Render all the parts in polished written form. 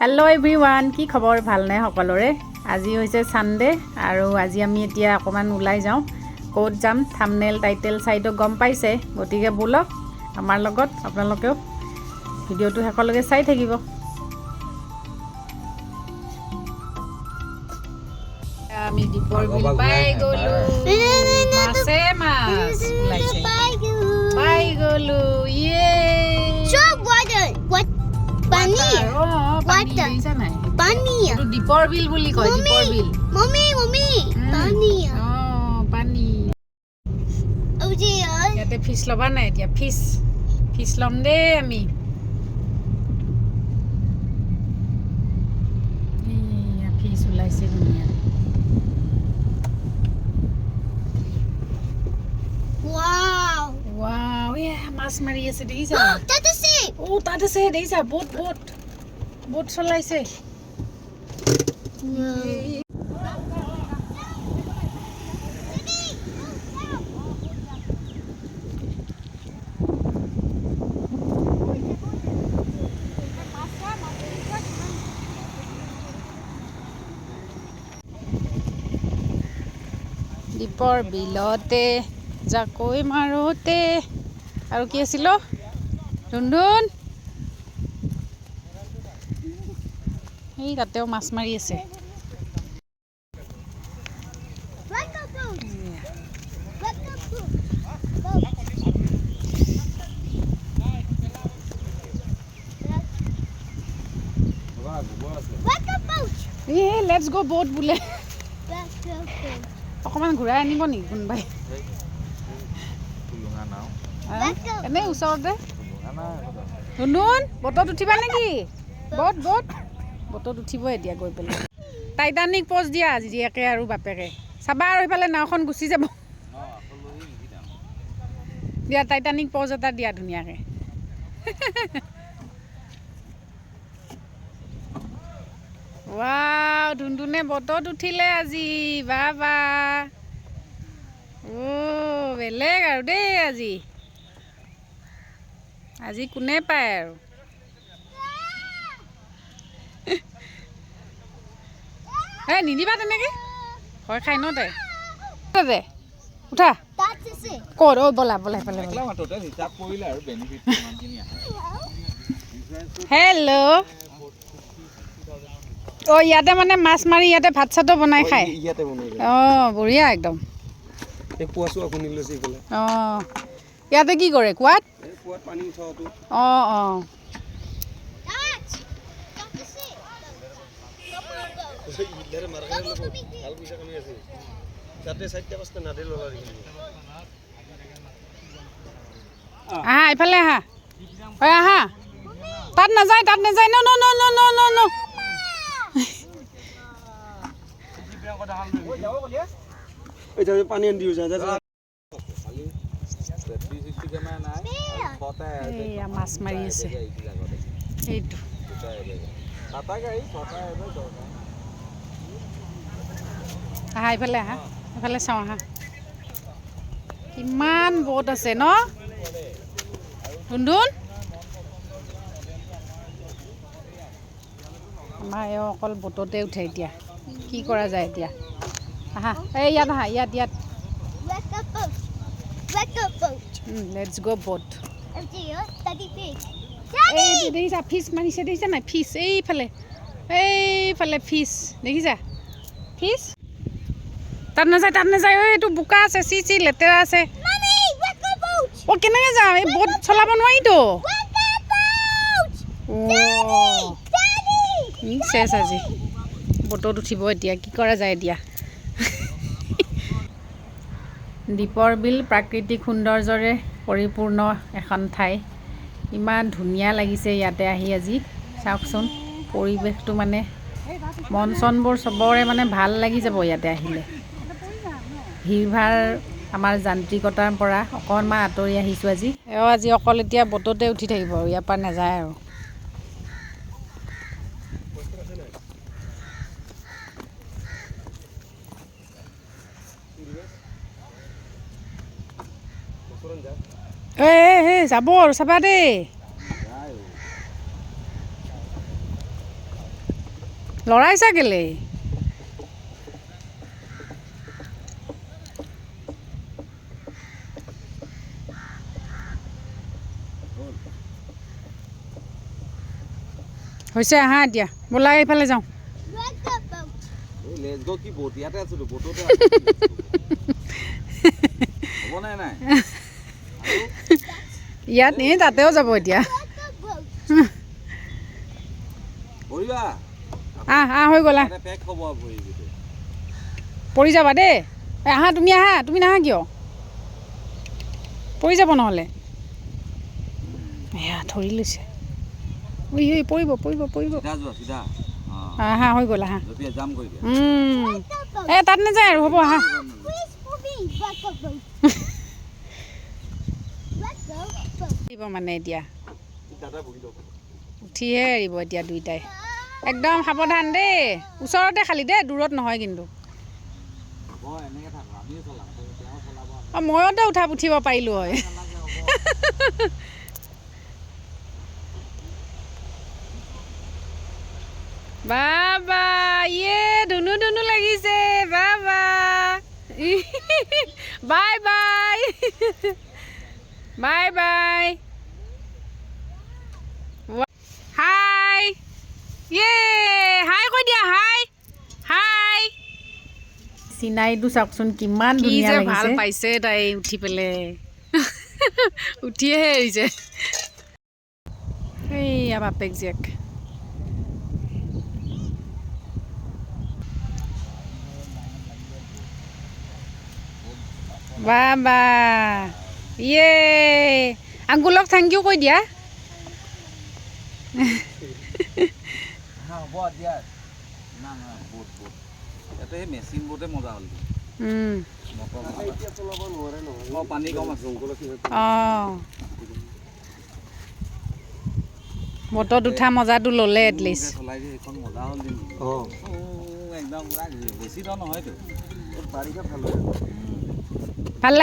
Hello' everyone, কি খবৰ? ভালনে সকলোৰে? আজি হৈছে ছানডে আৰু আজি আমি এতিয়া অকণমান ওলাই যাওঁ। ক'ত যাম থাম্বনেইল টাইটেল চাইটো গম পাইছে, গতিকে ব'লক আমাৰ লগত, আপোনালোকেও ভিডিঅ'টো শেষলৈকে চাই থাকিব। আমি দীপৰ বিল পাই গ'লো। মাছে মাছ ওলাইছে, পাই গ'লো। ইয়ে পানী দেখিছা নাই? এইটো দীপৰ বিল বুলি কয়, দীপৰ বিল। পানী ইয়াতে ফিছ ল'বা নাই? এতিয়া ফিছ ল'ম দেই আমি। ফিছ ওলাইছে ধুনীয়া। মাছ মাৰি আছে দেখিছা? তাত আছে দেখিছা? বোট চলাইছে। দীপৰ বিলতে জাকৈ মাৰোতে আৰু কি আছিল? ধুন্দুন এই তাতেও মাছ মাৰি আছে। লেটছ গ' ব'ট বোলে। অকণমান ঘূৰাই আনিব নেকি কোনোবাই? এনেই ওচৰতে। ধুন্দুন বটত উঠিবা নেকি? বটত উঠিব এতিয়া গৈ পেলাই। টাইটানিক প'জ দিয়া জীয়েকে আৰু বাপেকে। চাবা আৰু সেইফালে নাওখন গুচি যাব। দিয়া টাইটানিক প'জ এটা দিয়া ধুনীয়াকৈ। ৱাও, ধুন্দুনে বটত উঠিলে আজি। বা বেলেগ আৰু দেই আজি কোনে পায় আৰু। নিদিবা তেনেকে, ভয় খাই ন তাই। উঠা ক'ত? ব'লা সেইফালে। হেল্ল'। ইয়াতে মানে মাছ মাৰি ইয়াতে ভাত চাতো বনাই খায়। বঢ়িয়া একদম। ইয়াতে কি কৰে? কুৱাত? আহা এইফালে আহা। আহা, তাত নাযায় ন। মাছ মাৰি আছে সেইটো। আহা এইফালে চাওঁ আহা। কিমান ব'ট আছে ন? ধুন্দুন আমাৰ অকল ব'টতে উঠে এতিয়া। কি কৰা যায় এতিয়া? আহা ইয়াত আহা, ইয়াত লেটছ গ' ব'ট। দেখিছা ফিছ মাৰিছে? দেখিছা নাই? ফিছ এইফালে ফিছ দেখিছা? ফিছ তাত নাযায়। এইটো বোকা আছে, লেতেৰা আছে। কেনেকৈ যাওঁ? এই ব'ট চলাব নোৱাৰিতো। চেছ আজি ব'টত উঠিব এতিয়া। কি কৰা যায় এতিয়া? দীপৰ বিল প্ৰাকৃতিক সৌন্দৰ্যৰে পৰিপূৰ্ণ এখন ঠাই। ইমান ধুনীয়া লাগিছে ইয়াতে আহি আজি। চাওকচোন পৰিৱেশটো, মানে মন চনবোৰ চবৰে মানে ভাল লাগি যাব ইয়াতে আহিলে। ভিৰ ভাৰ আমাৰ যান্ত্ৰিকতাৰ পৰা অকণমান আঁতৰি আহিছোঁ আজি। আজি অকল এতিয়া ব'টতে উঠি থাকিব আৰু ইয়াৰ পৰা নাযায় আৰু। যাব আৰু চাবা দেই। লৰাইছা কেলে হৈছে আহা এতিয়া ব'লা এইফালে যাওঁ লেটস গো কি boat ইয়াতে আছো boatতে হ'ব নাই নাই ইয়াত নে তাতেও যাব এতিয়া বহিবা হৈ গ'লা এটা পেক হ'ব ভৰি গতে পৰি যাবা দেই আহা তুমি নাহা কিয় পৰি যাব নহ'লে এয়া ধৰি লৈছে ঐ পৰিব সিধা যোৱা সিধা আহা হৈ গ'ল আহা জপিয়া জাম কৰি দিয়া তাত নাযায় আৰু হ'ব আহা মানে এতিয়া উঠিহে এৰিব এতিয়া দুইটাই একদম সাৱধান দেই ওচৰতে খালি দেই দূৰত নহয় কিন্তু ময়তে উঠিব পাৰিলোঁ হয় বাবা ইয়ে ধুনু লাগিছে বাবা বাই বাই হাই ইয়ে হাই কৈ দিয়া হাই চিনাৰীটো চাওকচোন কিমান ধুনীয়া লাগিছে ভাল পাইছে তাই উঠি পেলাই উঠিহে এৰিছে এইয়া বাপেক জীয়েক বাবা ইয়ে আংকুলক থেংক ইউ কৈ দিয়া হ'ব দিয়া না boat ইয়াতে মেচিন boatে মজা হ'ল পানী কম আছে বটত উঠা মজাটো ল'লে এটলিষ্ট চলাই যে এইখন মজা হ'ল দিন একদম বেছি দ নহয়তো বাৰিষা ভাল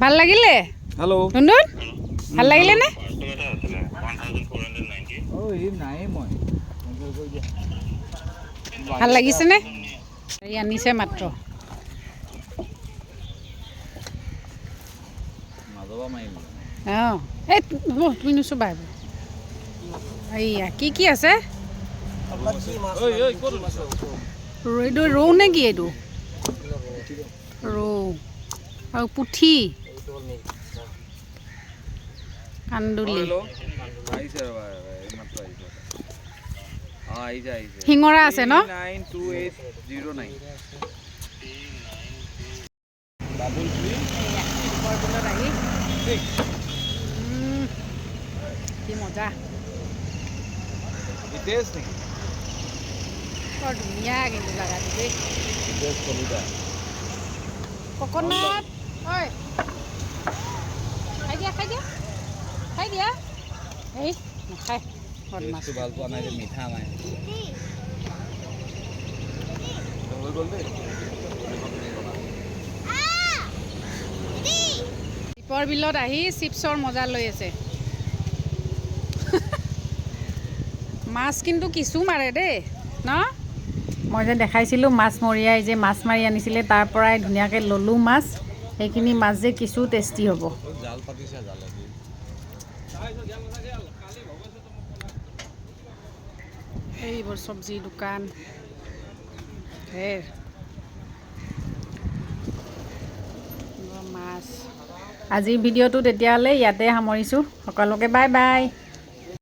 ভাল লাগিলে হেল্ল' ধুনুন ভাল লাগিলে নে ভাল লাগিছে নে এই আনিছে মাত্ৰ এই তুমি নুচুবা এইয়া কি আছে এইটো ৰৌ নে কি এইটো ৰৌ আৰু পুঠি কান্দুলি শিঙৰা আছে ন কি মজা বৰ ধুনীয়া কিন্তু জাগাটো দেই ককনাট ঐ খাই দিয়া এই নাখায় মিঠা নাই দীপৰ বিলত আহি চিপছৰ মজা লৈ আছে মাছ কিন্তু কিছু মাৰে দেই ন মই যে দেখাইছিলোঁ মাছ মৰিয়াই যে মাছ মাৰি আনিছিলে তাৰ পৰাই ধুনীয়াকৈ ল'লোঁ মাছ সেইখিনি মাছ যে কিছু টেষ্টি হ'ব এইবোৰ চব্জি দোকান মাছ আজিৰ ভিডিঅ'টো তেতিয়াহ'লে ইয়াতে সামৰিছোঁ সকলোকে বাই বাই